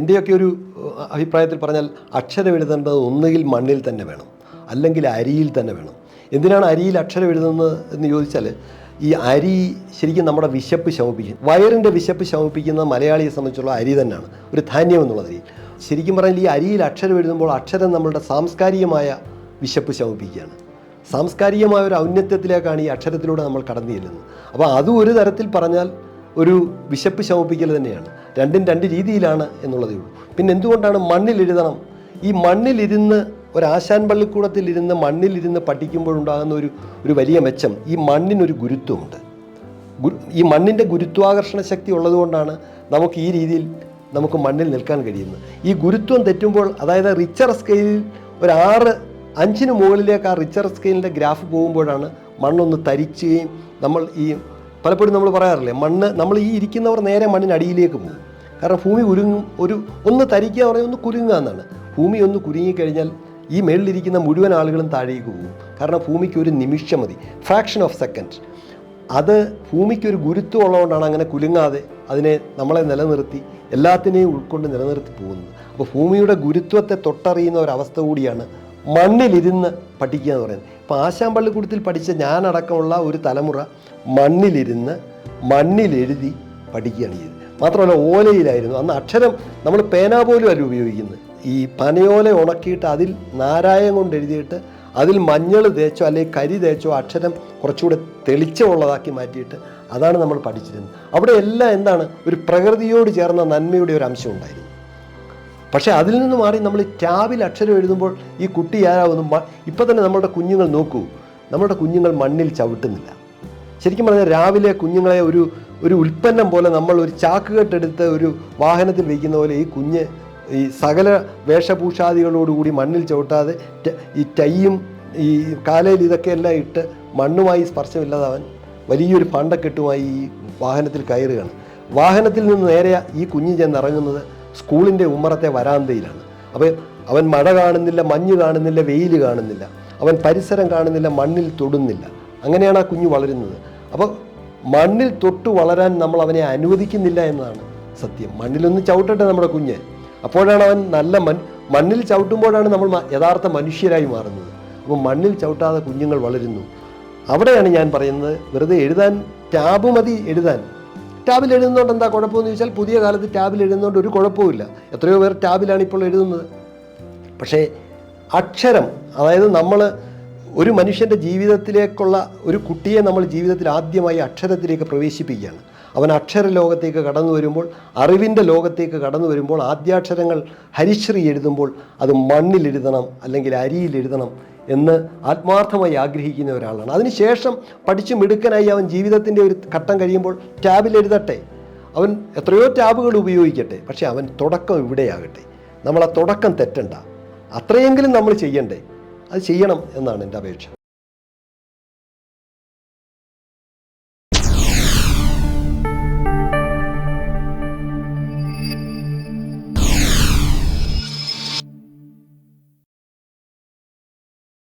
എൻ്റെയൊക്കെ ഒരു അഭിപ്രായത്തിൽ പറഞ്ഞാൽ അക്ഷരം എഴുതേണ്ടത് ഒന്നുകിൽ മണ്ണിൽ തന്നെ വേണം, അല്ലെങ്കിൽ അരിയിൽ തന്നെ വേണം. എന്തിനാണ് അരിയിൽ അക്ഷരം എഴുതുന്നത് എന്ന് ചോദിച്ചാൽ, ഈ അരി ശരിക്കും നമ്മുടെ വിശപ്പ് ശമിപ്പിക്കും. വയറിൻ്റെ വിശപ്പ് ശമിപ്പിക്കുന്ന മലയാളിയെ സംബന്ധിച്ചുള്ള അരി തന്നെയാണ്, ഒരു ധാന്യം എന്നുള്ള അരിയിൽ. ശരിക്കും പറഞ്ഞാൽ ഈ അരിയിൽ അക്ഷരം എഴുതുമ്പോൾ അക്ഷരം നമ്മളുടെ സാംസ്കാരികമായ വിശപ്പ് ശമിപ്പിക്കുകയാണ്. സാംസ്കാരികമായ ഒരു ഔന്നത്യത്തിലേക്കാണ് ഈ അക്ഷരത്തിലൂടെ നമ്മൾ കടന്നു ചെല്ലുന്നത്. അപ്പോൾ അതും ഒരു തരത്തിൽ പറഞ്ഞാൽ ഒരു വിശപ്പ് ശമിപ്പിക്കൽ തന്നെയാണ്. രണ്ടും രണ്ട് രീതിയിലാണ് എന്നുള്ളതേ ഉള്ളൂ. പിന്നെ എന്തുകൊണ്ടാണ് മണ്ണിലെഴുതണം? ഈ മണ്ണിലിരുന്ന് ഒരാശാൻ പള്ളിക്കൂടത്തിലിരുന്ന് മണ്ണിലിരുന്ന് പഠിക്കുമ്പോഴുണ്ടാകുന്ന ഒരു വലിയ മെച്ചം, ഈ മണ്ണിനൊരു ഗുരുത്വമുണ്ട്. ഈ മണ്ണിൻ്റെ ഗുരുത്വാകർഷണ ശക്തി ഉള്ളതുകൊണ്ടാണ് നമുക്ക് ഈ രീതിയിൽ നമുക്ക് മണ്ണിൽ നിൽക്കാൻ കഴിയുന്നത്. ഈ ഗുരുത്വം തെറ്റുമ്പോൾ, അതായത് റിച്ചർ സ്കെയിലിൽ ഒരു 5 മുകളിലേക്ക് ആ റിച്ചർ സ്കെയിലിൻ്റെ ഗ്രാഫ് പോകുമ്പോഴാണ് മണ്ണൊന്ന് തരിക്കുകയും പലപ്പോഴും നമ്മൾ പറയാറില്ലേ, നമ്മൾ ഈ ഇരിക്കുന്നവർ നേരെ മണ്ണിനടിയിലേക്ക് പോകും. കാരണം ഭൂമി കുരുങ്ങും. ഒന്ന് തരിക്കുക പറഞ്ഞാൽ ഒന്ന് കുരുങ്ങുക എന്നാണ്. ഭൂമി ഒന്ന് കുരുങ്ങിക്കഴിഞ്ഞാൽ ഈ മേളിലിരിക്കുന്ന മുഴുവൻ ആളുകളും താഴേക്ക് പോകും. കാരണം ഭൂമിക്ക് ഒരു നിമിഷം മതി, ഫ്രാക്ഷൻ ഓഫ് സെക്കൻഡ്. അത് ഭൂമിക്കൊരു ഗുരുത്വം ഉള്ളതുകൊണ്ടാണ് അങ്ങനെ കുലുങ്ങാതെ അതിനെ നമ്മളെ നിലനിർത്തി എല്ലാത്തിനെയും ഉൾക്കൊണ്ട് നിലനിർത്തി പോകുന്നത്. അപ്പോൾ ഭൂമിയുടെ ഗുരുത്വത്തെ തൊട്ടറിയുന്ന ഒരവസ്ഥ കൂടിയാണ് മണ്ണിലിരുന്ന് പഠിക്കുക എന്ന് പറയുന്നത്. ഇപ്പോൾ ആശാൻ പള്ളിക്കൂടത്തിൽ പഠിച്ച ഞാനടക്കമുള്ള ഒരു തലമുറ മണ്ണിലെഴുതി പഠിക്കുകയാണ് ചെയ്തത്. മാത്രമല്ല ഓലയിലായിരുന്നു അന്ന് അക്ഷരം. നമ്മൾ പേന പോലും അല്ല ഉപയോഗിക്കുന്നത്. ഈ പനയോല ഉണക്കിയിട്ട് അതിൽ നാരായം കൊണ്ട് എഴുതിയിട്ട് അതിൽ മഞ്ഞൾ തേച്ചോ അല്ലെങ്കിൽ കരി തേച്ചോ അക്ഷരം കുറച്ചുകൂടെ തെളിച്ചമുള്ളതാക്കി മാറ്റിയിട്ട് അതാണ് നമ്മൾ പഠിച്ചിരുന്നത്. അവിടെ എല്ലാം എന്താണ്, ഒരു പ്രകൃതിയോട് ചേർന്ന നന്മയുടെ ഒരു അംശം ഉണ്ടായിരുന്നു. പക്ഷേ അതിൽ നിന്ന് മാറി നമ്മൾ ടാബിൽ അക്ഷരം എഴുതുമ്പോൾ ഈ കുട്ടി ആരാവുന്നു. ഇപ്പം തന്നെ നമ്മുടെ കുഞ്ഞുങ്ങൾ നോക്കൂ, നമ്മുടെ കുഞ്ഞുങ്ങൾ മണ്ണിൽ ചവിട്ടുന്നില്ല. ശരിക്കും പറഞ്ഞാൽ രാവിലെ കുഞ്ഞുങ്ങളെ ഒരു ഉൽപ്പന്നം പോലെ നമ്മൾ ഒരു ചാക്കുകെട്ടെടുത്ത് ഒരു വാഹനത്തിൽ വയ്ക്കുന്ന പോലെ ഈ കുഞ്ഞ് ഈ സകല വേഷഭൂഷാദികളോടുകൂടി മണ്ണിൽ ചവിട്ടാതെ ഈ ടൈയും ഈ കാലയിൽ ഇതൊക്കെയെല്ലാം ഇട്ട് മണ്ണുമായി സ്പർശമില്ലാതെ അവൻ വലിയൊരു പണ്ടക്കെട്ടുമായി ഈ വാഹനത്തിൽ കയറുകയാണ്. വാഹനത്തിൽ നിന്ന് നേരെ ഈ കുഞ്ഞ് ചെന്നിറങ്ങുന്നത് സ്കൂളിൻ്റെ ഉമ്മറത്തെ വരാന്തയിലാണ്. അപ്പോൾ അവൻ മഴ കാണുന്നില്ല, മഞ്ഞ് കാണുന്നില്ല, വെയിൽ കാണുന്നില്ല, അവൻ പരിസരം കാണുന്നില്ല, മണ്ണിൽ തൊടുന്നില്ല. അങ്ങനെയാണ് ആ കുഞ്ഞ് വളരുന്നത്. അപ്പോൾ മണ്ണിൽ തൊട്ട് വളരാൻ നമ്മൾ അവനെ അനുവദിക്കുന്നില്ല എന്നതാണ് സത്യം. മണ്ണിലൊന്ന് ചവിട്ടട്ടെ നമ്മുടെ കുഞ്ഞ്, അപ്പോഴാണ് അവൻ നല്ല മണ്ണിൽ ചവിട്ടുമ്പോഴാണ് നമ്മൾ യഥാർത്ഥ മനുഷ്യരായി മാറുന്നത്. അപ്പോൾ മണ്ണിൽ ചവിട്ടാതെ കുഞ്ഞുങ്ങൾ വളരുന്നു. അവിടെയാണ് ഞാൻ പറയുന്നത്, വെറുതെ എഴുതാൻ ടാബ് മതി എഴുതാൻ. ടാബിൽ എഴുതുന്നതുകൊണ്ട് എന്താ കുഴപ്പമെന്ന് ചോദിച്ചാൽ, പുതിയ കാലത്ത് ടാബിൽ എഴുതുന്നതുകൊണ്ട് ഒരു കുഴപ്പമില്ല. എത്രയോ പേർ ടാബിലാണ് ഇപ്പോൾ എഴുതുന്നത്. പക്ഷേ അക്ഷരം, അതായത് നമ്മൾ ഒരു മനുഷ്യൻ്റെ ജീവിതത്തിലേക്കുള്ള ഒരു കുട്ടിയെ നമ്മൾ ജീവിതത്തിൽ ആദ്യമായി അക്ഷരത്തിലേക്ക് പ്രവേശിപ്പിക്കുകയാണ്. അവൻ അക്ഷര ലോകത്തേക്ക് കടന്നു വരുമ്പോൾ, അറിവിൻ്റെ ലോകത്തേക്ക് കടന്നു വരുമ്പോൾ, ആദ്യാക്ഷരങ്ങൾ ഹരിശ്രീ എഴുതുമ്പോൾ അത് മണ്ണിലെഴുതണം അല്ലെങ്കിൽ അരിയിലെഴുതണം എന്ന് ആത്മാർത്ഥമായി ആഗ്രഹിക്കുന്ന ഒരാളാണ്. അതിനുശേഷം പഠിച്ചു മിടുക്കനായി അവൻ ജീവിതത്തിൻ്റെ ഒരു ഘട്ടം കഴിയുമ്പോൾ ടാബിൽ എഴുതട്ടെ, അവൻ എത്രയോ ടാബുകൾ ഉപയോഗിക്കട്ടെ. പക്ഷേ അവൻ തുടക്കം ഇവിടെയാകട്ടെ. നമ്മൾ ആ തുടക്കം തെറ്റണ്ട, അത്രയെങ്കിലും നമ്മൾ ചെയ്യണ്ടേ, അത് ചെയ്യണം എന്നാണ് എൻ്റെ അപേക്ഷ.